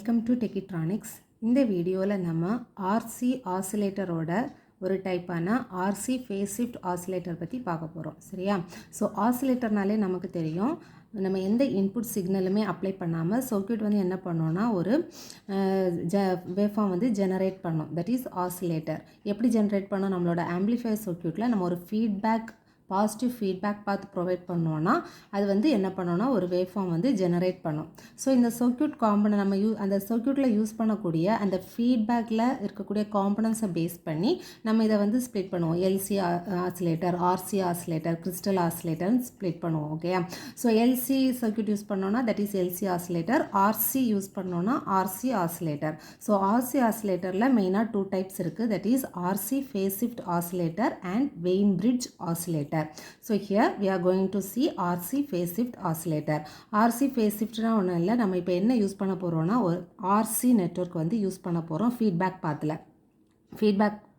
Welcome to டெக்கிட்ரானிக்ஸ். இந்த வீடியோவில் நம்ம ஆர்சி ஆசிலேட்டரோட ஒரு டைப்பான ஆர்சி ஃபேஸ் ஷிஃப்ட் ஆசிலேட்டர் பற்றி பார்க்க போகிறோம். சரியா? ஸோ ஆசிலேட்டர்னாலே நமக்கு தெரியும், நம்ம எந்த இன்புட் சிக்னலுமே அப்ளை பண்ணாமல் சர்க்யூட் வந்து என்ன பண்ணோன்னா ஒரு வேவ்ஃபார்ம் வந்து ஜெனரேட் பண்ணோம். That is oscillator. எப்படி ஜெனரேட் பண்ணோம்? நம்மளோட ஆம்பிளிஃபையர் சர்க்யூட்டில் நம்ம ஒரு பாசிட்டிவ் ஃபீட்பேக் பார்த்து ப்ரொவைட் பண்ணோன்னா அது வந்து என்ன பண்ணோன்னா ஒரு வேவ்ஃபார்ம் வந்து ஜெனரேட் பண்ணோம். ஸோ இந்த சர்க்யூட் காம்பனன்ட் நம்ம அந்த சர்க்யூட்டில் யூஸ் பண்ணக்கூடிய அந்த ஃபீட்பேக்கில் இருக்கக்கூடிய காம்பனன்ட்ஸை பேஸ் பண்ணி நம்ம இதை வந்து ஸ்ப்ளிட் பண்ணுவோம். LC oscillator, RC oscillator, crystal ஆசிலேட்டர்னு ஸ்ப்ளிட் பண்ணுவோம். ஓகேயா? ஸோ எல்சி சர்க்யூட் யூஸ் பண்ணோன்னா that is LC oscillator, RC use பண்ணோன்னா ஆர்சி ஆசிலேட்டர். ஸோ ஆர்சி ஆசிலேட்டரில் மெயினாக 2 டைப்ஸ் இருக்குது. That is RC phase shift oscillator and Wien bridge oscillator. So here we are going to see RC phase shift oscillator. RC phase shift na ஒன்றும் இல்லை, நம்ம இப்போ என்ன use பண்ண போகிறோம்னா ஒரு RC நெட்வொர்க் வந்து யூஸ் பண்ண போகிறோம். ஃபீட்பேக்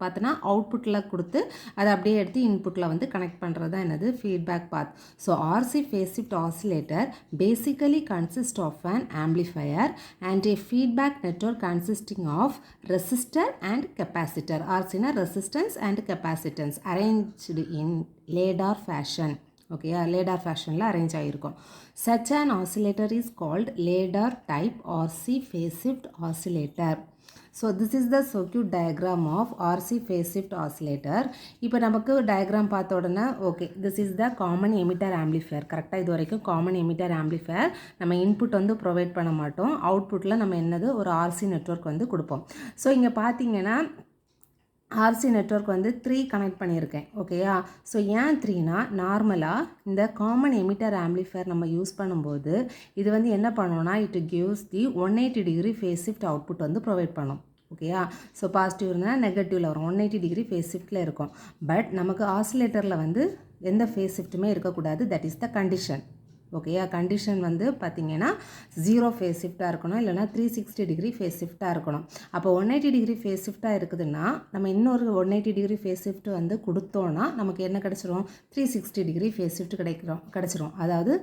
பார்த்தனா அவுட்புட்டில் கொடுத்து அதை அப்படியே எடுத்து இன்புட்டில் வந்து கனெக்ட் பண்ணுறது தான் என்னது feedback path. So RC phase shift oscillator basically consist of an amplifier and a feedback network consisting of resistor and capacitor. RCனா resistance and capacitance arranged in ladder fashion. Okay, ladder ஃபேஷனில் arrange ஆகிருக்கும். Such an oscillator is called ladder type RC phase shift oscillator. So this is the circuit diagram of RC phase shift oscillator. இப்போ நமக்கு diagram பார்த்த உடனே okay, this is the common emitter amplifier. கரெக்டாக இது வரைக்கும் common emitter amplifier. நம்ம input வந்து provide பண்ண மாட்டோம். அவுட்புட்டில் நம்ம என்னது ஒரு ஆர்சி நெட்வொர்க் வந்து கொடுப்போம். ஸோ இங்கே பார்த்தீங்கன்னா ஆர்சி நெட்வொர்க் வந்து 3 கனெக்ட் பண்ணியிருக்கேன். ஓகேயா? ஸோ ஏன் 3னா நார்மலாக இந்த காமன் எமிட்டர் ஆம்பிளிஃபையர் நம்ம யூஸ் பண்ணும்போது இது வந்து என்ன பண்ணோன்னா it gives the 180 degree face shift output வந்து ப்ரொவைட் பண்ணும். ஓகேயா? ஸோ பாசிட்டிவ் இருந்தால் நெகட்டிவில் வரும். 180 டிகிரி ஃபேஸ் ஷிஃப்ட்டில் இருக்கும். பட் நமக்கு ஆசிலேட்டரில் வந்து எந்த ஃபேஸ் ஷிஃப்ட்டுமே இருக்கக்கூடாது. That is the condition. ஓகேயா? கண்டிஷன் வந்து பார்த்திங்கன்னா 0 ஃபேஸ் ஷிஃப்ட்டாக இருக்கணும், இல்லைனா 360 டிகிரி ஃபேஸ் ஷிஃப்ட்டாக இருக்கணும். அப்போ 180 டிகிரி ஃபேஸ் ஷிஃப்ட்டாக இருக்குதுன்னா நம்ம இன்னொரு 180 டிகிரி ஃபேஸ் ஷிஃப்ட் வந்து கொடுத்தோன்னா நமக்கு என்ன கிடச்சிரும்? 360 டிகிரி ஃபேஸ் ஷிஃப்ட் கிடச்சிரும். அதாவது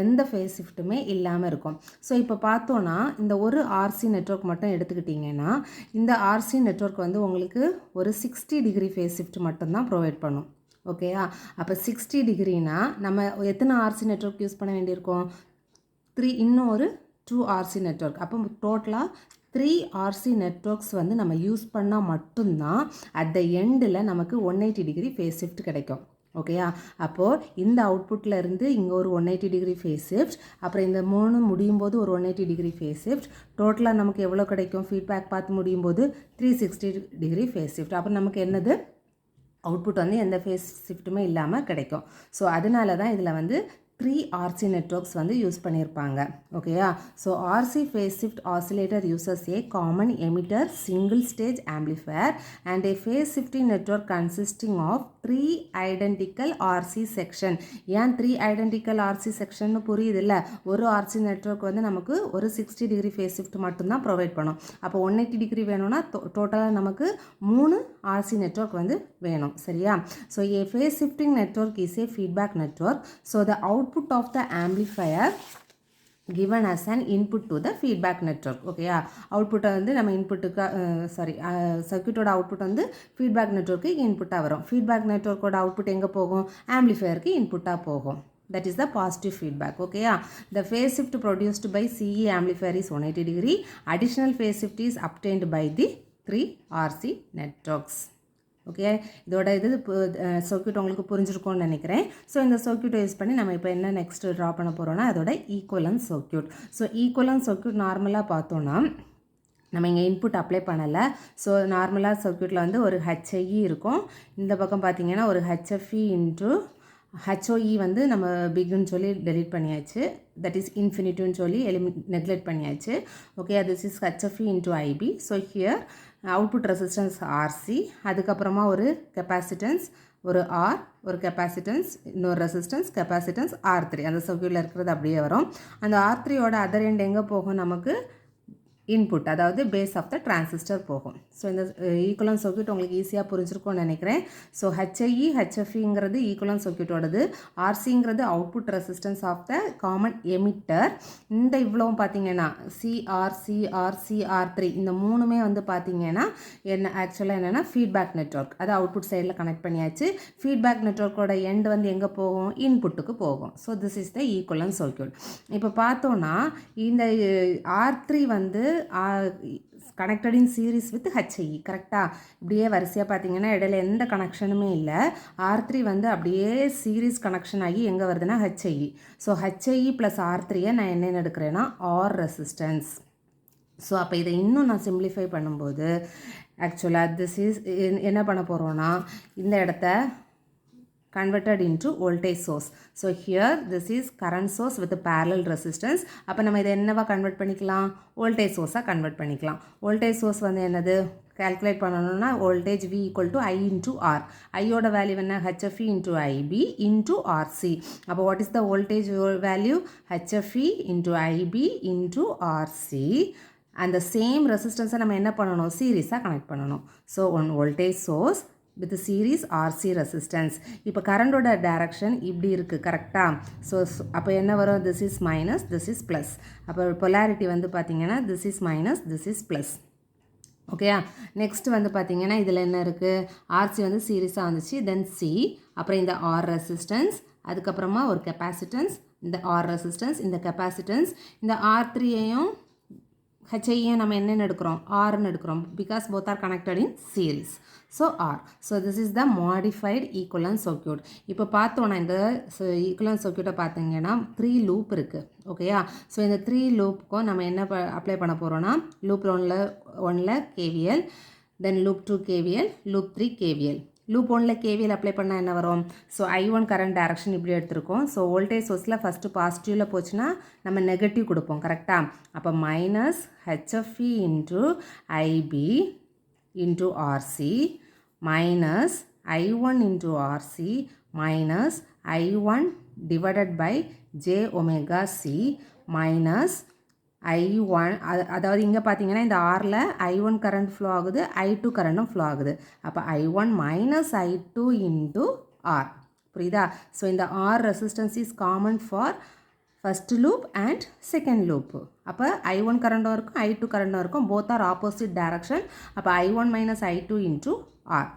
எந்த ஃபேஸ் ஷிஃப்ட்டுமே இல்லாமல் இருக்கும். ஸோ இப்போ பார்த்தோன்னா இந்த ஒரு ஆர்சி நெட்வொர்க் மட்டும் எடுத்துக்கிட்டிங்கன்னா இந்த ஆர்சி நெட்வொர்க் வந்து உங்களுக்கு ஒரு 60 டிகிரி ஃபேஸ் ஷிஃப்ட் மட்டும்தான் ப்ரொவைட் பண்ணும். ஓகேயா? அப்போ 60 டிகிரினா நம்ம எத்தனை ஆர்சி நெட்வொர்க் யூஸ் பண்ண வேண்டியிருக்கோம்? 3, இன்னும் ஒரு 2 ஆர்சி நெட்வொர்க். அப்போ டோட்டலாக 3 ஆர்சி நெட்வொர்க்ஸ் வந்து நம்ம யூஸ் பண்ணால் மட்டும்தான் அட் த எண்டில் நமக்கு 180 டிகிரி ஃபேஸ் ஷிஃப்ட் கிடைக்கும். ஓகேயா? அப்போது இந்த அவுட்புட்டில் இருந்து இங்கே ஒரு 180 டிகிரி ஃபேஸ் ஷிஃப்ட், அப்புறம் இந்த 3 முடியும் போது ஒரு 180 டிகிரி ஃபேஸ் ஷிஃப்ட், டோட்டலாக நமக்கு எவ்வளோ கிடைக்கும்? ஃபீட்பேக் பார்த்து முடியும் போது 360 டிகிரி ஃபேஸ் ஷிஃப்ட். அப்போ நமக்கு என்னது அவுட்புட் வந்து எந்த ஃபேஸ் ஷிஃப்ட்டுமே இல்லாமல் கிடைக்கும். ஸோ அதனால தான் இதில் வந்து 3 RC நெட்வொர்க்ஸ் வந்து யூஸ் பண்ணியிருப்பாங்க. ஓகேயா? So RC phase shift oscillator uses a common emitter single stage amplifier and a phase shifting network consisting of 3 identical RC section. ஏன் 3 identical RC section புரியுதில்ல? ஒரு RC நெட்வொர்க் வந்து நமக்கு ஒரு 60 டிகிரி ஃபேஸ் ஷிஃப்ட் மட்டும்தான் provide பண்ணும். அப்போ 180 degree வேணும்னா டோட்டலாக நமக்கு 3 RC நெட்வொர்க் வந்து வேணும். சரியா? So a phase shifting network is a feedback network. So the output of the amplifier given as an input to the feedback network. ஓகேயா? அவுட்புட்டை வந்து நம்ம இன்புட்டுக்கு சர்க்யூட்டோட அவுட்புட் வந்து ஃபீட்பேக் நெட்வொர்க்கு இன்புட்டாக வரும். ஃபீட்பேக் நெட்வொர்க்கோட அவுட்புட் எங்கே போகும்? ஆம்பிளிஃபையருக்கு இன்புட்டாக போகும். That is the positive feedback. Okay? The phase shift produced by CE amplifier is 180 degree. Additional phase shift is obtained by the 3 RC networks. Okay, இதோட இது சர்க்யூட் உங்களுக்கு புரிஞ்சிருக்கும்னு நினைக்கிறேன். ஸோ இந்த சர்க்யூட்டை யூஸ் பண்ணி நம்ம இப்போ என்ன நெக்ஸ்ட் ட்ரா பண்ண போகிறோம்னா அதோட equivalent circuit. So equivalent circuit நார்மலாக பார்த்தோன்னா நம்ம இங்கே இன்புட் அப்ளை பண்ணலை. ஸோ நார்மலாக சர்க்யூட்டில் வந்து ஒரு HIE இருக்கும். இந்த பக்கம் பார்த்திங்கன்னா ஒரு HFE இன்ட்டு HOE வந்து நம்ம பிக்குன்னு சொல்லி டெலீட் பண்ணியாச்சு. தட் இஸ் இன்ஃபினிட்டின்னு சொல்லி நெக்லெக்ட் பண்ணியாச்சு. Okay, this is HFE into IB. So here output resistance RC, அதுக்கப்புறமா ஒரு கெப்பாசிட்டன்ஸ் ஒரு R, ஒரு கெப்பாசிட்டன்ஸ், இன்னொரு ரெசிஸ்டன்ஸ், கெப்பாசிட்டன்ஸ் R3. அந்த சர்க்யூட்டில் இருக்கிறது அப்படியே வரும். அந்த R3யோட அதர் எண்ட் எங்கே போகும்? நமக்கு இன்புட் அதாவது பேஸ் ஆஃப் த டிரான்சிஸ்டர் போகும். ஸோ இந்த ஈக்குவலன்ட் சர்க்யூட் உங்களுக்கு ஈஸியாக புரிஞ்சிருக்கும்னு நினைக்கிறேன். ஸோ ஹெச்ஐஇ ஹெச்எஃப்இங்கிறது ஈக்குவலன்ட் சர்க்யூட்டோடது, ஆர்சிங்கிறது output resistance of the common emitter. இந்த இவ்வளவும் பார்த்தீங்கன்னா சிஆர்3 இந்த மூணுமே வந்து பார்த்தீங்கன்னா என்ன ஆக்சுவலாக என்னென்னா ஃபீட்பேக் நெட்வொர்க், அது அவுட்புட் சைடில் கனெக்ட் பண்ணியாச்சு. ஃபீட்பேக் நெட்வொர்க்கோட எண்ட் வந்து எங்கே போகும், இன்புட்டுக்கு போகும். So this is the equivalent circuit. இப்போ பார்த்தோன்னா இந்த R3 வந்து கனெக்டட் இன் சீரீஸ் வித் ஹெச்ஐஇ. கரெக்டாக இப்படியே வரிசையாக பார்த்தீங்கன்னா இடையில எந்த கனெக்ஷனுமே இல்லை. R3 வந்து அப்படியே சீரீஸ் கனெக்ஷன் ஆகி எங்கே வருதுன்னா ஹெச்ஐஇ. ஸோ ஹெச்ஐஇ ப்ளஸ் R3யை நான் என்னென்னு எடுக்கிறேன்னா ஆர் ரெசிஸ்டன்ஸ். ஸோ அப்போ இதை இன்னும் நான் சிம்பிளிஃபை பண்ணும்போது ஆக்சுவலாக திஸ் இஸ் என்ன பண்ண போகிறோன்னா இந்த இடத்த converted into voltage source. So here this is current source with a parallel resistance. அப்போ நம்ம இதை என்னவா கன்வெர்ட் பண்ணிக்கலாம், வோல்டேஜ் சோர்ஸாக கன்வெர்ட் பண்ணிக்கலாம். வோல்டேஜ் சோர்ஸ் வந்து என்னது கால்குலேட் பண்ணணும்னா voltage V equal to I into R. ஐயோட வேல்யூ என்ன HFE into IB into RC. அப்போ what is the voltage value, HFE into IB into RC. அந்த சேம் ரெசிஸ்டன்ஸை நம்ம என்ன பண்ணணும், சீரீஸாக கனெக்ட் பண்ணணும். So one voltage source with series RC resistance. இப்போ கரண்டோட டைரக்ஷன் இப்படி இருக்குது கரெக்டாக. ஸோ அப்போ என்ன வரும், this is minus, this is plus. அப்போ பொலாரிட்டி வந்து பார்த்தீங்கன்னா this is minus, this is plus. ஓகேயா. நெக்ஸ்ட் வந்து பார்த்தீங்கன்னா இதில் என்ன இருக்குது, RC வந்து சீரீஸாக வந்துச்சு, தென் C, அப்புறம் இந்த R ரெசிஸ்டன்ஸ், அதுக்கப்புறமா ஒரு கெப்பாசிட்டன்ஸ், இந்த R ரெசிஸ்டன்ஸ், இந்த கெப்பாசிட்டன்ஸ், இந்த R3ஐயும் ஹெச்ஐயும் நம்ம என்னென்னு எடுக்கிறோம், ஆர்னு எடுக்கிறோம், because both are connected in series. So R. So this is the modified equivalent circuit. இப்போ பார்த்தோன்னா இந்த ஈக்குவலன்ட் சர்க்யூட்டை பார்த்தீங்கன்னா 3 லூப் இருக்குது. ஓகேயா. ஸோ இந்த 3 லூப்புக்கும் நம்ம என்ன அப்ளை பண்ண போகிறோன்னா, லூப் ஒன்னில் KVL, then loop 2 KVL, loop 3 KVL. Loop 1ல் KVL அப்ளை பண்ணால் என்ன வரும், ஸோ I1 கரண்ட் டைரக்ஷன் இப்படி எடுத்திருக்கோம். ஸோ வோல்டேஜ் சோர்ஸில் ஃபஸ்ட்டு பாசிட்டிவில் போச்சுன்னா நம்ம நெகட்டிவ் கொடுப்போம் கரெக்டாக. அப்போ minus HFE into IB into RC minus I1 into RC minus I1 divided by j omega C minus I1, அதாவது இங்கே பார்த்தீங்கன்னா இந்த ஆரில் I1 கரண்ட் ஃப்ளோ ஆகுது, I2 கரண்ட்டும் ஃப்ளோ ஆகுது. அப்போ I1 minus I2 into R. புரியுதா. ஸோ இந்த R resistance is common for first loop and second loop. அப்போ I1 கரண்டும் இருக்கும், I2 கரண்டும் இருக்கும், போத் ஆர் ஆப்போசிட் டைரக்ஷன். அப்போ I1 minus I2 into R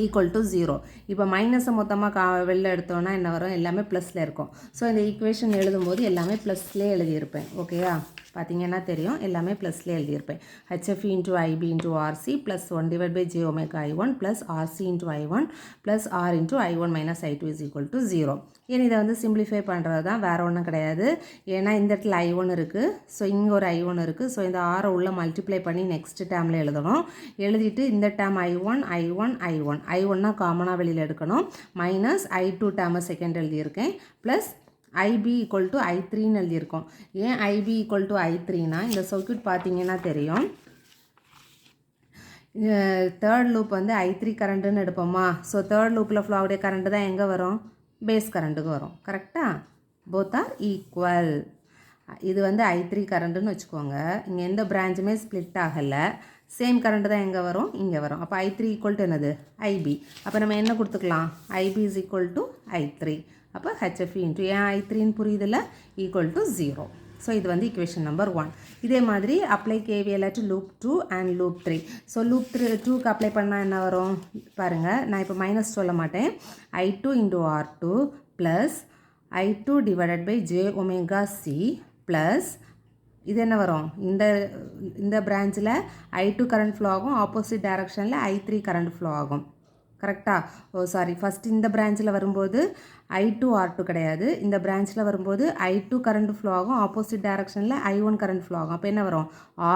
equal to 0. இப்போ மைனஸை மொத்தமாக வெளில எடுத்தோன்னா என்ன வரும், எல்லாமே ப்ளஸில் இருக்கும். ஸோ இந்த ஈக்குவேஷன் எழுதும்போது எல்லாமே ப்ளஸ்லேயே எழுதியிருப்பேன். ஓகேயா. பார்த்தீங்கன்னா தெரியும், எல்லாமே ப்ளஸ்லேயே எழுதியிருப்பேன். HFE into IB into RC plus 1 divide by j omega I1 plus RC into I1 plus R into I1 minus I2 is equal to 0. ஏன் இதை வந்து சிம்பிளிஃபை பண்ணுறது தான், வேறு ஒன்றும் கிடையாது. ஏன்னா இந்த இடத்துல I1 இருக்குது, ஸோ இங்கே ஒரு I1 இருக்குது. ஸோ இந்த ஆரை உள்ள மல்டிப்ளை பண்ணி நெக்ஸ்ட் டேர்மில் எழுதணும். எழுதிட்டு இந்த டேர்ம் I1னா காமனாக வெளியில் எடுக்கணும். மைனஸ் I2 டேர்மை செகண்ட் எழுதியிருக்கேன், ப்ளஸ் IB ஈக்குவல் டு I3ன்னு எழுதியிருக்கோம். ஏன் IB ஈக்குவல் டு I3னா இந்த சர்க்யூட் பார்த்தீங்கன்னா தெரியும், தேர்ட் லூப் வந்து I3 கரண்ட்டுன்னு எடுப்போமா. ஸோ தேர்ட் லூப்பில் ஃப்ளோ ஆகுடைய கரண்ட்டு தான் எங்கே வரும், பேஸ் கரண்ட்டுக்கு வரும். கரெக்டாக. Both are equal. இது வந்து I3 கரண்ட்டுன்னு வச்சுக்கோங்க. இங்கே எந்த பிரான்ச்சுமே ஸ்ப்ளிட் ஆகலை, சேம் கரண்ட்டு தான் எங்கே வரும், இங்கே வரும். அப்போ I3 ஈக்குவல் டு என்னது, IB. அப்போ நம்ம என்ன கொடுத்துக்கலாம், IB is equal to I3. அப்போ HFE இன்ட்டு ஏன் I3ன்னு புரியுதில்ல, ஈக்குவல் டு 0. ஸோ இது வந்து equation நம்பர் 1. இதே மாதிரி apply KVL at loop 2 and loop 3. So loop 2க்கு அப்ளை பண்ணால் என்ன வரும் பாருங்கள். நான் இப்போ மைனஸ் சொல்ல மாட்டேன். I2 into R2 plus I2 divided by j omega C plus இது என்ன வரும், இந்த பிரான்ச்சில் I2 கரண்ட் ஃப்ளோ ஆகும், ஆப்போசிட் டைரக்ஷனில் I3 கரண்ட் ஃப்ளோ ஆகும். கரெக்டாக. ஓ சாரி, ஃபஸ்ட் இந்த பிரான்ச்சில் வரும்போது I2 R2 கிடையாது, இந்த பிரான்ச்சில் வரும்போது I2 கரண்ட் ஃப்ளோ ஆகும், ஆப்போசிட் டைரக்ஷனில் I1 கரண்ட் ஃப்ளோ ஆகும். அப்போ என்ன வரும்,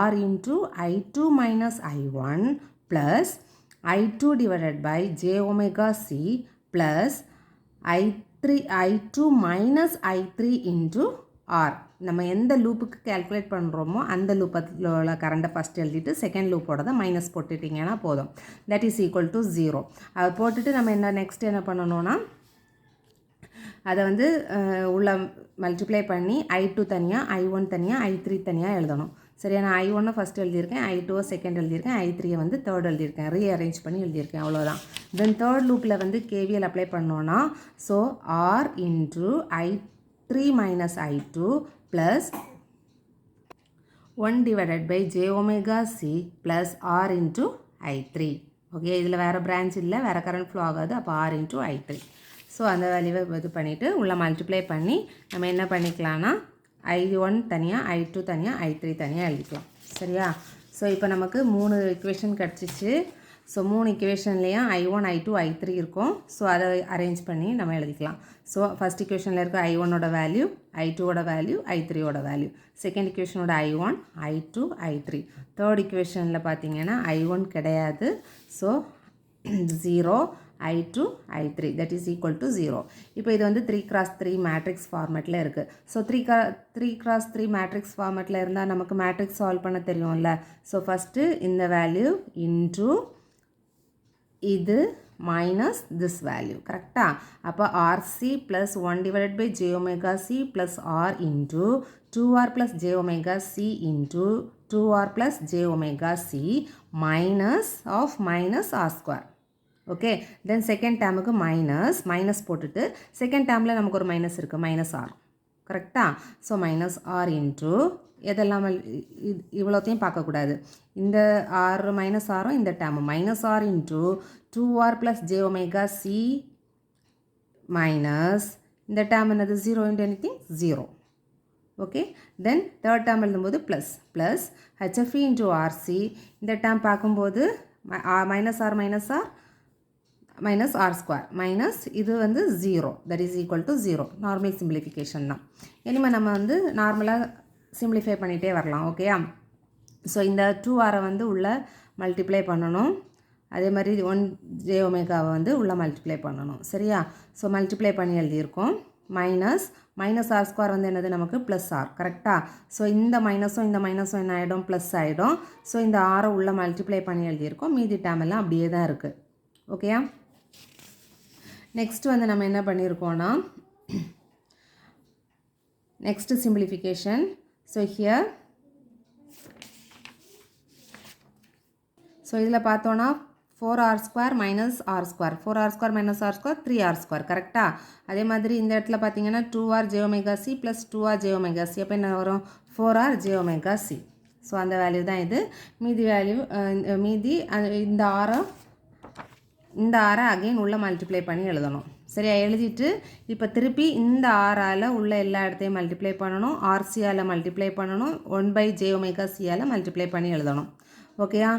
R into I2 minus I1 plus I2 divided by j omega C plus I2 minus I3 into R. நம்ம எந்த லூப்புக்கு கேல்குலேட் பண்ணுறோமோ அந்த லூப்பில் உள்ள கரண்ட்டை ஃபஸ்ட் எழுதிட்டு செகண்ட் லூப்போட தான் மைனஸ் போட்டுட்டிங்கன்னா போதும். That is equal to 0. அதை போட்டுட்டு நம்ம என்ன நெக்ஸ்ட் என்ன பண்ணணும்னா, அதை வந்து உள்ள மல்டிப்ளை பண்ணி I2 தனியாக, I1 தனியாக, I3 தனியாக எழுதணும். சரியா? நான் I1 ஃபஸ்ட் எழுதியிருக்கேன், I2 செகண்ட் எழுதியிருக்கேன், I3 வந்து தேர்ட் எழுதியிருக்கேன், ரீஅரேஞ்ச் பண்ணி எழுதியிருக்கேன், அவ்வளோதான். தென் தேர்ட் லூப்பில் வந்து KVL அப்ளை பண்ணோன்னா, so R into I3 minus I2 plus 1 divided by j omega c plus R into I3. Okay, இதில் வேறு பிரான்ச் இல்லை, வேறு கரண்ட் ஃப்ளோ ஆகாது. அப்போ R இன்ட்டு I3. ஸோ அந்த வேல்யூவை இது பண்ணிவிட்டு உள்ள மல்டிப்ளை பண்ணி நம்ம என்ன பண்ணிக்கலாம்னா I1 தனியாக, I2 தனியாக, I3 தனியாக எழுதிக்கலாம். சரியா? ஸோ இப்போ நமக்கு 3 இக்குவேஷன் கிடச்சிச்சு. ஸோ 3 இக்குவேஷன்லேயும் I1, I2, I3 இருக்கும். ஸோ அதை அரேஞ்ச் பண்ணி நம்ம எழுதிக்கலாம். ஸோ ஃபஸ்ட் இக்குவேஷனில் இருக்க I1ஓட வேல்யூ, I2ஓட வேல்யூ, I3ஓட வேல்யூ. செகண்ட் இக்குவேஷனோட I1, I2, I3. தேர்ட் இக்குவேஷனில் பார்த்தீங்கன்னா I1 கிடையாது. So 0, I2, I3 that is equal to 0. இப்போ இது வந்து 3x3 மேட்ரிக்ஸ் ஃபார்மேட்டில் இருக்குது. ஸோ 3x3 மேட்ரிக்ஸ் ஃபார்மேட்டில் இருந்தால் நமக்கு மேட்ரிக்ஸ் சால்வ் பண்ண தெரியும்ல. ஸோ ஃபஸ்ட்டு இந்த வேல்யூ இன்ட்டு இது மைனஸ் திஸ் வேல்யூ. கரெக்டாக? அப்போ RC plus 1 divided by j omega c plus R into 2R plus j omega c into 2R plus j omega c minus of minus R square. Okay, then second டேமுக்கு minus போட்டுட்டு second டேமில் நமக்கு ஒரு minus இருக்குது, minus R. கரெக்டாக? So minus R into எதெல்லாம் இவ்வளோத்தையும் பார்க்கக்கூடாது. இந்த ஆர் மைனஸ் ஆரும் இந்த dam minus R into 2R plus j omega c minus இந்த டேம் என்னது 0 into anything 0. Okay, then third term எழுதும்போது ப்ளஸ் HFE இன்ட்டு RC. இந்த டேம் பார்க்கும்போது minus R minus R square minus இது வந்து 0 that is equal to 0. Normal simplification தான். இனிமேல் நம்ம வந்து நார்மலாக சிம்பிளிஃபை பண்ணிகிட்டே வரலாம். ஓகேயா? ஸோ இந்த 2R வந்து உள்ளே மல்டிப்ளை பண்ணணும். அதே மாதிரி 1 j omega வந்து உள்ளே மல்டிப்ளை பண்ணணும். சரியா? ஸோ மல்டிப்ளை பண்ணி எழுதியிருக்கோம். மைனஸ் ஆர் ஸ்கொயர் வந்து என்னது நமக்கு ப்ளஸ் ஆர். கரெக்டாக? ஸோ இந்த மைனஸும் என்ன ஆகிடும், ப்ளஸ் ஆகிடும். ஸோ இந்த ஆரை உள்ளே மல்டிப்ளை பண்ணி எழுதியிருக்கோம். மீதி டேம் எல்லாம் அப்படியே தான் இருக்குது. ஓகேயா? நெக்ஸ்ட் வந்து நம்ம என்ன பண்ணியிருக்கோன்னா next simplification. So here so இதில் பார்த்தோன்னா 4R square minus R square, 4R square minus R square 3R square. கரெக்டாக? அதே மாதிரி இந்த இடத்துல பார்த்தீங்கன்னா 2R j omega c plus 2R j omega c. அப்போ என்ன வரும், 4R j omega c. So அந்த வேல்யூ தான் இது. மீதி வேல்யூ மீதி இந்த ஆரை அகைன் உள்ளே மல்டிப்ளை பண்ணி எழுதணும். சரியா? எழுதிட்டு இப்போ திருப்பி இந்த ஆரால் உள்ள எல்லா இடத்தையும் மல்டிப்ளை பண்ணணும், RCயால் மல்டிப்ளை பண்ணணும், 1 by j omega c multiply பண்ணி எழுதணும். ஓகேயா?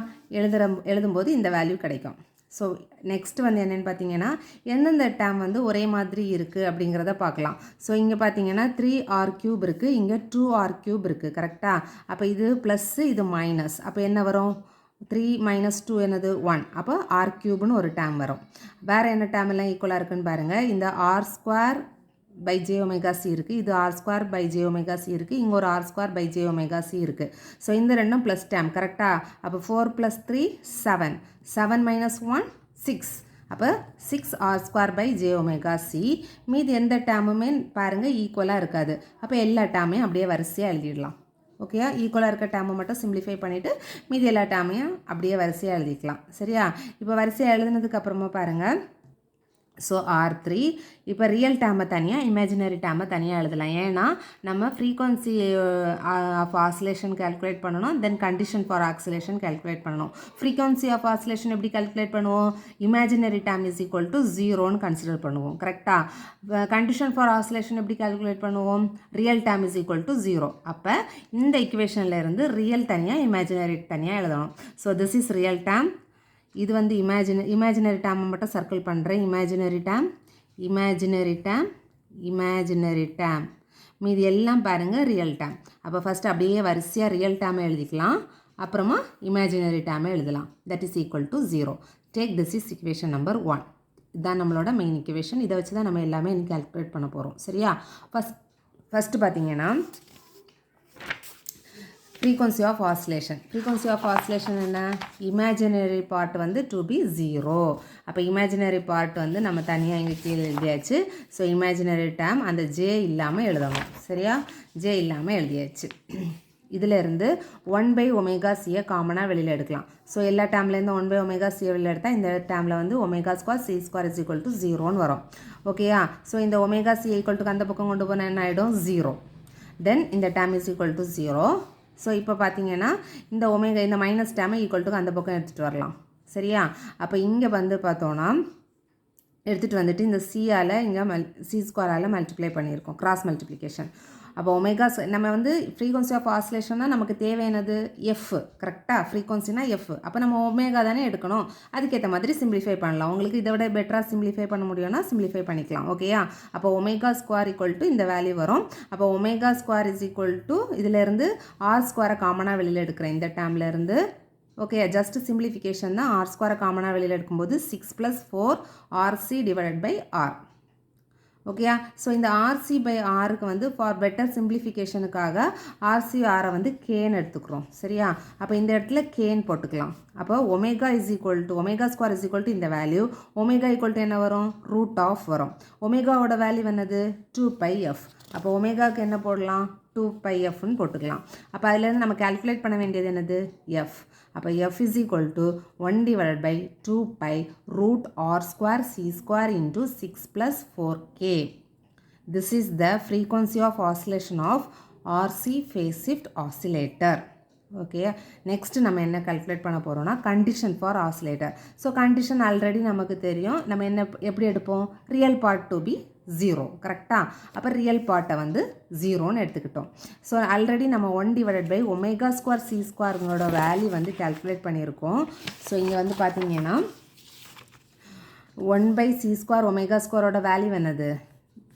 எழுதும்போது இந்த வேல்யூ கிடைக்கும். ஸோ நெக்ஸ்ட் வந்து என்னென்னு பார்த்தீங்கன்னா எந்தெந்த டேம் வந்து ஒரே மாதிரி இருக்குது அப்படிங்கிறத பார்க்கலாம். ஸோ இங்கே பார்த்தீங்கன்னா 3R³ இருக்குது, இங்கே 2R³ இருக்குது. கரெக்டாக? அப்போ இது ப்ளஸ்ஸு, இது மைனஸ். அப்போ என்ன வரும், 3 மைனஸ் 2 என்னது 1. அப்போ R³ ஒரு டேம் வரும். வேறு என்ன டேம் எல்லாம் ஈக்குவலாக இருக்குன்னு பாருங்கள். இந்த R square by j omega c இருக்குது, இது R square by j omega c இருக்குது, இங்கே ஒரு R square by j omega c இருக்குது. ஸோ இந்த ரெண்டும் ப்ளஸ் டேம். கரெக்டாக? அப்போ 4 + 3 7 மைனஸ் 1 6. அப்போ 6R square by j omega c. மீது எந்த டேமுமே பாருங்கள் ஈக்குவலாக இருக்காது. அப்போ எல்லா டேமையும் அப்படியே வரிசையாக எழுதிடலாம். ஓகேயா? ஈக்குவலாக இருக்க டேமை மட்டும் சிம்பிளிஃபை பண்ணிவிட்டு மீதி எல்லா டேமையும் அப்படியே வரிசையாக எழுதிக்கலாம். சரியா? இப்போ வரிசையாக எழுதுனதுக்கப்புறமா பாருங்கள். ஸோ R3 இப்போ ரியல் டேமை தனியாக, இமேஜினரி டேமை தனியாக எழுதலாம். ஏன்னா நம்ம ஃப்ரீக்வன்சி ஆஃப் ஆசிலேஷன் கேல்குலேட் பண்ணணும், then condition for oscillation calculate பண்ணணும். ஃப்ரீக்வன்சி ஆஃப் ஆசிலேஷன் எப்படி கேல்குலேட் பண்ணுவோம், imaginary term is equal to 0ன்னு கன்சிடர் பண்ணுவோம். கரெக்டாக? கண்டிஷன் ஃபார் ஆசிலேஷன் எப்படி கேல்குலேட் பண்ணுவோம், real term is equal to 0. அப்போ இந்த இக்குவேஷனில் இருந்து ரியல் தனியாக, இமேஜினரி தனியாக எழுதணும். So this is real term. இது வந்து இமேஜினரி டேமை மட்டும் சர்க்கிள் பண்ணுறேன். இமேஜினரி டேம் மீதி எல்லாம் பாருங்கள் ரியல் டேம். அப்போ ஃபஸ்ட்டு அப்படியே வரிசையாக ரியல் டேமை எழுதிக்கலாம், அப்புறமா இமேஜினரி டேமை எழுதலாம். That is equal to 0. Take this is equation number 1. இதுதான் நம்மளோட மெயின் இக்குவேஷன். இதை வச்சு தான் நம்ம எல்லாமே இன்னைக்கு கால்குலேட் பண்ண போகிறோம். சரியா? ஃபஸ்ட்டு பார்த்தீங்கன்னா frequency of oscillation என்ன, imaginary part வந்து to be 0. அப்போ imaginary part வந்து நம்ம தனியாக இங்கே கீழே எழுதியாச்சு. ஸோ imaginary term அந்த j இல்லாமல் எழுதணும். சரியா? j இல்லாமல் எழுதியாச்சு. இதிலேருந்து 1/ωc காமனாக வெளியில் எடுக்கலாம். ஸோ எல்லா டேம்லேருந்து 1/ωc வெளியில் எடுத்தால் இந்த டேமில் வந்து ω² c² = 0ன்னு வரும். ஓகேயா? ஸோ இந்த ωc ஈக்குவல் அந்த பக்கம் கொண்டு போனால் என்ன ஆகிடும்? 0. தென் இந்த term is equal to 0. So இப்போ பார்த்தீங்கன்னா இந்த இந்த மைனஸ் டேமை ஈக்குவல் அந்த பக்கம் எடுத்துகிட்டு வரலாம். சரியா? அப்போ இங்கே வந்து பார்த்தோன்னா எடுத்துகிட்டு வந்துட்டு இந்த சியால் இங்கே c² மல்டிப்ளை பண்ணியிருக்கோம், கிராஸ் மல்டிப்ளிகேஷன். அப்போ நம்ம வந்து ஃப்ரீக்வன்சி ஆஃப் ஆசிலேஷன்னா நமக்கு தேவையானது எஃப். கரெக்டாக? ஃப்ரீக்வன்சினா எஃப். அப்போ நம்ம ஒமேகா தானே எடுக்கணும். அதுக்கேற்ற மாதிரி சிம்பிளிஃபை பண்ணலாம். உங்களுக்கு இதை விட பெட்டராக சிம்பிளிஃபை பண்ண முடியும்னா சிம்பிளிஃபை பண்ணிக்கலாம். ஓகேயா? அப்போ ω² இந்த வேல்யூ வரும். அப்போ ω² இதிலேருந்து r² காமனாக வெளியில் எடுக்கிறேன் இந்த டேம்லேருந்து. ஓகே, ஜஸ்ட் சிம்பிளிஃபிகேஷன் தான். r² காமனாக வெளியில் எடுக்கும்போது 6 + 4 RC/R. ஓகேயா? ஸோ இந்த RC/Rக்கு வந்து ஃபார் பெட்டர் சிம்பிளிஃபிகேஷனுக்காக RC/Rஐ வந்து கேன்னு எடுத்துக்கிறோம். சரியா? அப்போ இந்த இடத்துல கேன்னு போட்டுக்கலாம். அப்போ ω² இந்த வேல்யூ. ω என்ன வரும்? √ வரும். ஒமேகாவோட வேல்யூ என்னது? 2πf. அப்போ ஒமேகாவுக்கு என்ன போடலாம்? 2πfன்னு போட்டுக்கலாம். அப்போ அதுலேருந்து நம்ம கால்குலேட் பண்ண வேண்டியது என்னது? f. அப்போ f is equal to 1/2π √r² c² into 6 + 4k. This is the frequency of oscillation of RC phase shift oscillator. Okay, next நம்ம என்ன கால்குலேட் பண்ண போகிறோம்னா condition for oscillator. So condition already நமக்கு தெரியும். நம்ம என்ன எப்படி எடுப்போம்? Real part to be 0. கரெக்டாக? அப்போ ரியல் பார்ட்டை வந்து 0ன்னு எடுத்துக்கிட்டோம். ஸோ ஆல்ரெடி நம்ம 1/ω² c²ங்களோட வேல்யூ வந்து கால்குலேட் பண்ணியிருக்கோம். ஸோ இங்கே வந்து பார்த்தீங்கன்னா 1/c² ω²ஓட வேல்யூ என்னது?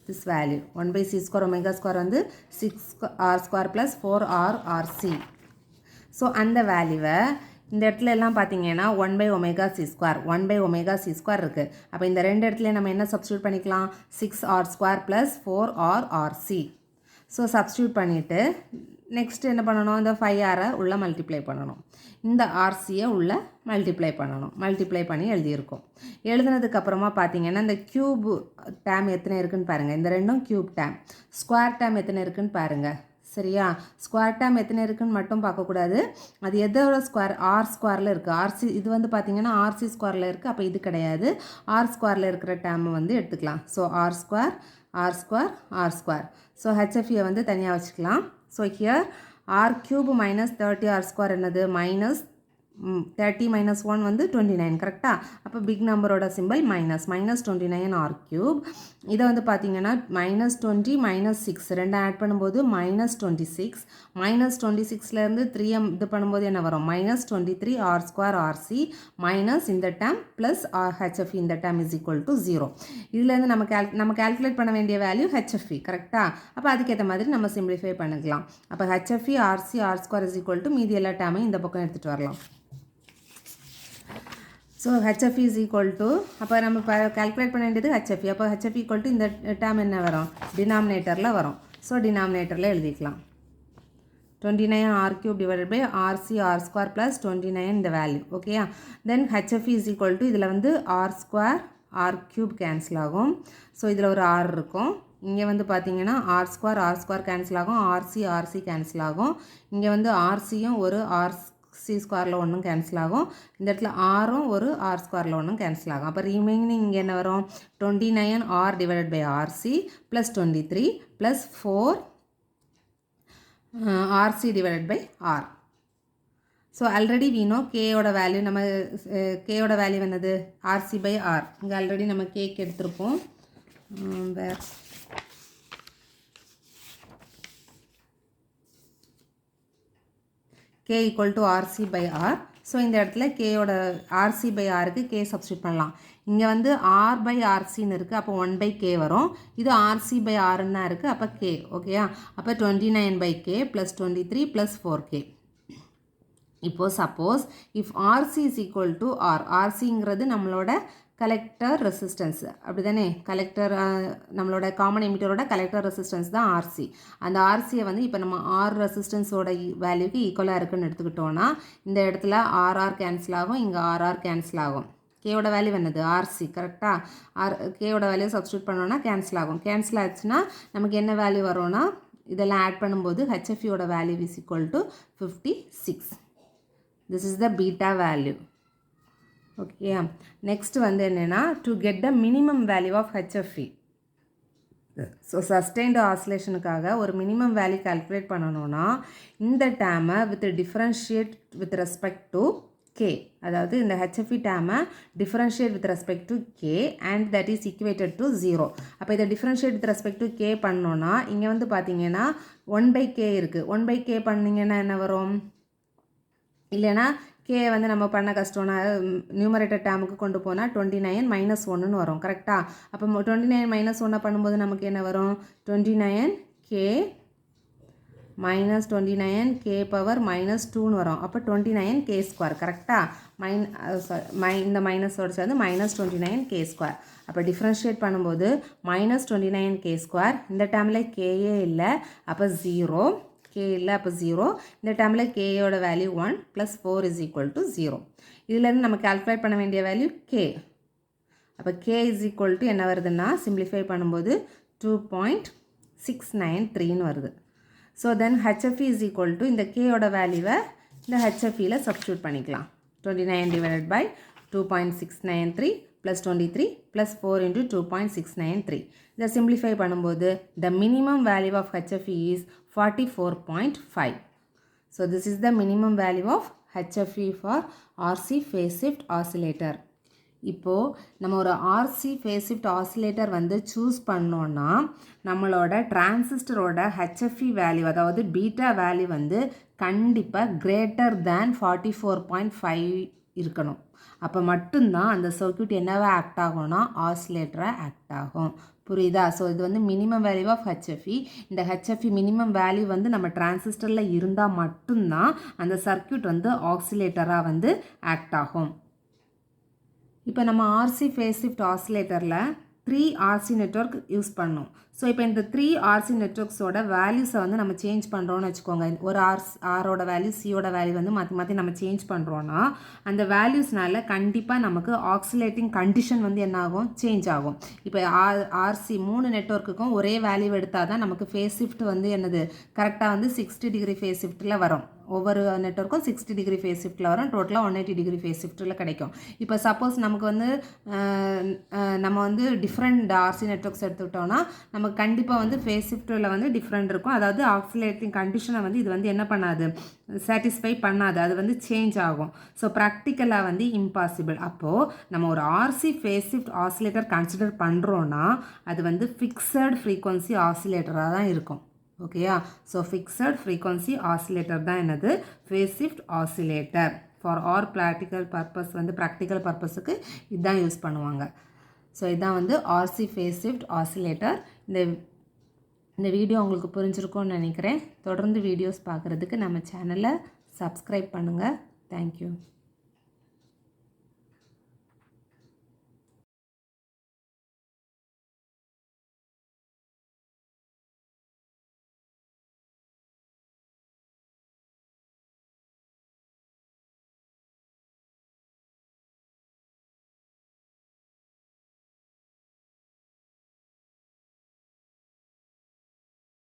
திஸ் வேல்யூ 1/c² ω² வந்து 6r² + 4rRC. ஸோ அந்த வேல்யூவை இந்த இடத்துல எல்லாம் பார்த்தீங்கன்னா 1/ωc², 1/ωc² இருக்குது. அப்போ இந்த ரெண்டு இடத்துல நம்ம என்ன சப்ஸ்டியூட் பண்ணிக்கலாம்? 6r² + 4rRC. ஸோ சப்ஸ்டியூட் பண்ணிவிட்டு நெக்ஸ்ட் என்ன பண்ணணும்? இந்த 5r உள்ள மல்டிப்ளை பண்ணணும். இந்த RCயை உள்ள மல்டிப்ளை பண்ணணும். மல்டிப்ளை பண்ணி எழுதியிருக்கோம். எழுதுனதுக்கப்புறமா பார்த்தீங்கன்னா இந்த க்யூப் டேம் எத்தனை இருக்குதுன்னு பாருங்கள். இந்த ரெண்டும் க்யூப் டேம். ஸ்கொயர் டேம் எத்தனை இருக்குதுன்னு பாருங்கள். சரியா? ஸ்கொயர் டேம் எத்தனை இருக்குன்னு மட்டும் பார்க்கக்கூடாது. அது எதோட ஸ்கொயர்? R² இருக்குது. RC இது வந்து பார்த்தீங்கன்னா RC² இருக்குது. அப்போ இது கிடையாது. R² இருக்கிற டேம் வந்து எடுத்துக்கலாம். So R². ஸோ HFயை வந்து தனியாக வச்சுக்கலாம். ஸோ ஹியர் R³ - 30r² என்னது? -30 - 1 வந்து 29. கரெக்டாக? அப்போ பிக் நம்பரோட சிம்பிள் -29r³. இதை வந்து பார்த்தீங்கன்னா -20 - 6 ரெண்டும் ஆட் பண்ணும்போது -26. -26லேருந்து 3m இது பண்ணும்போது என்ன வரும்? -23r²RC மைனஸ் இந்த டேம் ப்ளஸ் HF இந்த டேம் இஸ் ஈக்குவல் டு 0. இதுலேருந்து நம்ம கால்குலேட் பண்ண வேண்டிய வேல்யூ HFE. கரெக்டாக? அப்போ அதுக்கேற்ற மாதிரி நம்ம சிம்பிளிஃபை பண்ணிக்கலாம். அப்போ HFE RC R² is equal to மீதி எல்லா டேமையும் இந்த பக்கம் எடுத்துகிட்டு வரலாம். So HFE is equal to, அப்போ நம்ம கால்குலேட் பண்ண வேண்டியது HFE. அப்போ HFE ஈக்குவல் டு இந்த டேம் என்ன வரும்? டினாமினேட்டரில் வரும். ஸோ டினாமினேட்டரில் எழுதிக்கலாம். 29r³ / RC R² + 29 இந்த வேல்யூ. ஓகேயா? தென் HFE இஸ் ஈக்குவல் டு இதில் வந்து R² R³ கேன்சல் ஆகும். ஸோ இதில் ஒரு R இருக்கும். இங்கே வந்து பார்த்தீங்கன்னா R² கேன்சல் ஆகும். RC கேன்சல் ஆகும். இங்கே வந்து RCயும் ஒரு RC² ஒன்றும் கேன்சல் ஆகும். இந்த இடத்துல Rம் ஒரு R² ஒன்றும் கேன்சல் ஆகும். அப்போ ரிமைனிங் இங்கே என்ன வரும்? 29r / RC + 23 + 4 RC / R. So already we know Kயோட வேல்யூ. நம்ம Kயோட வேல்யூ என்னது? RC/R. இங்கே ஆல்ரெடி நம்ம கேக்கு எடுத்திருப்போம். வேறு K = RC/R. ஸோ இந்த இடத்துல Kயோட RC/Rக்கு K சப்ஸ்டியூட் பண்ணலாம். இங்கே வந்து R/RCன்னு இருக்குது. அப்போ 1/K வரும். இது RC/Rன்னா இருக்குது. அப்போ K. ஓகேயா? அப்போ 29/K + 23 + 4K. இப்போது suppose if RC is equal to R. RCங்கிறது நம்மளோட கலெக்டர் ரெசிஸ்டன்ஸ். அப்படி தானே? கலெக்டர் நம்மளோட காமன் எமிட்டரோட கலெக்டர் ரெசிஸ்டன்ஸ் தான் RC. அந்த RCயை வந்து இப்போ நம்ம R ரெசிஸ்டன்ஸோட வேல்யூக்கு ஈக்குவலாக இருக்குன்னு எடுத்துக்கிட்டோன்னா இந்த இடத்துல RR கேன்சல் ஆகும். இங்கே RR கேன்சல் ஆகும். Kயோட வேல்யூ என்னது? RC. கரெக்டாக? Kயோட வேல்யூ சப்ஸ்டியூட் பண்ணோன்னா கேன்சல் ஆகும். கேன்சல் ஆச்சுன்னா நமக்கு என்ன வேல்யூ வரும்னா இதெல்லாம் ஆட் பண்ணும்போது ஹெச்எஃப்இயோட value is equal to 56. This is the beta value. Okay, next வந்து என்னன்னா to get the minimum value of HFE. So sustained ஆசிலேஷனுக்காக ஒரு மினிமம் வேல்யூ கால்குலேட் பண்ணணும்னா இந்த டேமை differentiate with respect to K, அதாவது இந்த ஹெச்எஃப்இ டேமை differentiate with respect to K and that is equated to 0. அப்போ இதை differentiate with respect to K பண்ணோன்னா இங்கே வந்து பார்த்தீங்கன்னா 1/k இருக்குது. 1/k பண்ணிங்கன்னா என்ன வரும்? இல்லைனா கே வந்து நம்ம பண்ண கஷ்டம்னா நியூமரேட்டர் டேமுக்கு கொண்டு போனால் 29 - 1ன்னு வரும். கரெக்டாக? அப்போ 29 - 1 பண்ணும்போது நமக்கு என்ன வரும்? 29k - 29k பவர் -2ன்னு வரும். அப்போ 29k². கரெக்டாக? இந்த மைனஸோடு சேர்ந்து -29k². அப்போ டிஃப்ரென்ஷியேட் பண்ணும்போது -29k². இந்த டேமில் கேயே இல்லை, அப்போ 0. k இல்லை, அப்போ 0. இந்த டேமில் கேயோட வேல்யூ 1 + 4 = 0. இதுலேருந்து நம்ம கால்குலேட் பண்ண வேண்டிய வேல்யூ k. அப்போ k = என்ன வருதுன்னா சிம்பிளிஃபை பண்ணும்போது 2.693ன்னு வருது. ஸோ தென் HFE = இந்த கேயோட வேல்யூவை இந்த HFEயில் சப்ஸ்டியூட் பண்ணிக்கலாம். 29 / 2.693 + 23 + 4 × 2.693. இதை சிம்பிளிஃபை பண்ணும்போது the minimum value of HFE is 44.5. So this is the minimum value of HFE for RC phase shift oscillator. இப்போது நம்ம ஒரு RC phase shift oscillator வந்து சூஸ் பண்ணோன்னா நம்மளோட டிரான்சிஸ்டரோட HFE வேல்யூ, அதாவது பீட்டா வேல்யூ வந்து கண்டிப்பாக greater than 44.5 இருக்கணும். அப்போ மட்டும்தான் அந்த சர்க்யூட் என்னவா ஆக்ட் ஆகும்னா ஆசிலேட்டராக ஆக்ட் ஆகும். புரியுதா? ஸோ இது வந்து மினிமம் வேல்யூ ஆஃப் HFE. இந்த HFE மினிமம் வேல்யூ வந்து நம்ம டிரான்சிஸ்டரில் இருந்தால் மட்டும்தான் அந்த சர்க்யூட் வந்து ஆசிலேட்டராக வந்து ஆக்ட் ஆகும். இப்போ நம்ம RC phase shift ஆசிலேட்டரில் 3 RC network use பண்ணோம். ஸோ இப்போ இந்த 3 RC நெட்வொர்க்ஸோட வேல்யூஸை வந்து நம்ம சேஞ்ச் பண்ணுறோன்னு வச்சுக்கோங்க. ஒரு ஆரோட வேல்யூ சியோட வேல்யூ வந்து மாற்றி நம்ம சேஞ்ச் பண்ணுறோன்னா அந்த வேல்யூஸ்னால கண்டிப்பாக நமக்கு ஆக்சிலேட்டிங் கண்டிஷன் வந்து என்ன ஆகும்? சேஞ்ச் ஆகும். இப்போ RC 3 நெட்வொர்க்குக்கும் ஒரே வேல்யூ எடுத்தால் தான் நமக்கு ஃபேஸ் ஷிஃப்ட் வந்து என்னது கரெக்டாக வந்து 60 டிகிரி ஃபேஸ் ஷிஃப்ட்டில் வரும். ஒவ்வொரு நெட்வொர்க்கும் 60 டிகிரி ஃபேஸ் ஷிஃப்ட்டில் வரும். டோட்டலாக 180 டிகிரி ஃபேஸ் ஷிஃப்ட்டில் கிடைக்கும். இப்போ சப்போஸ் நமக்கு வந்து நம்ம வந்து டிஃப்ரெண்ட் RC நெட்வொர்க்ஸ் எடுத்துக்கிட்டோன்னா நமக்கு கண்டிப்பாக வந்து ஃபேஸ் ஷிஃப்ட்டில் வந்து டிஃப்ரெண்ட் இருக்கும். அதாவது ஆக்சிலேட்டிங் கண்டிஷனை வந்து இது வந்து என்ன பண்ணாது? சாட்டிஸ்ஃபை பண்ணாது. அது வந்து சேஞ்ச் ஆகும். ஸோ ப்ராக்டிக்கலாக வந்து இம்பாசிபிள். அப்போது நம்ம ஒரு RC phase shift oscillator consider பண்ணுறோன்னா அது வந்து ஃபிக்ஸட் ஃப்ரீக்வன்சி ஆசிலேட்டராக தான் இருக்கும். ஓகேயா? ஸோ ஃபிக்ஸட் ஃப்ரீக்வன்சி ஆசிலேட்டர் தான் என்னது? Phase shift oscillator. For our practical purpose வந்து ப்ராக்டிக்கல் பர்பஸுக்கு இதுதான் யூஸ் பண்ணுவாங்க. ஸோ இதுதான் வந்து RC ஃபேஸ் ஷிஃப்ட் ஆசிலேட்டர். இந்த வீடியோ உங்களுக்கு புரிஞ்சிருக்கும்னு நினைக்கிறேன். தொடர்ந்து வீடியோஸ் பார்க்குறதுக்கு நம்ம சேனலை சப்ஸ்கிரைப் பண்ணுங்கள். தேங்க்யூ.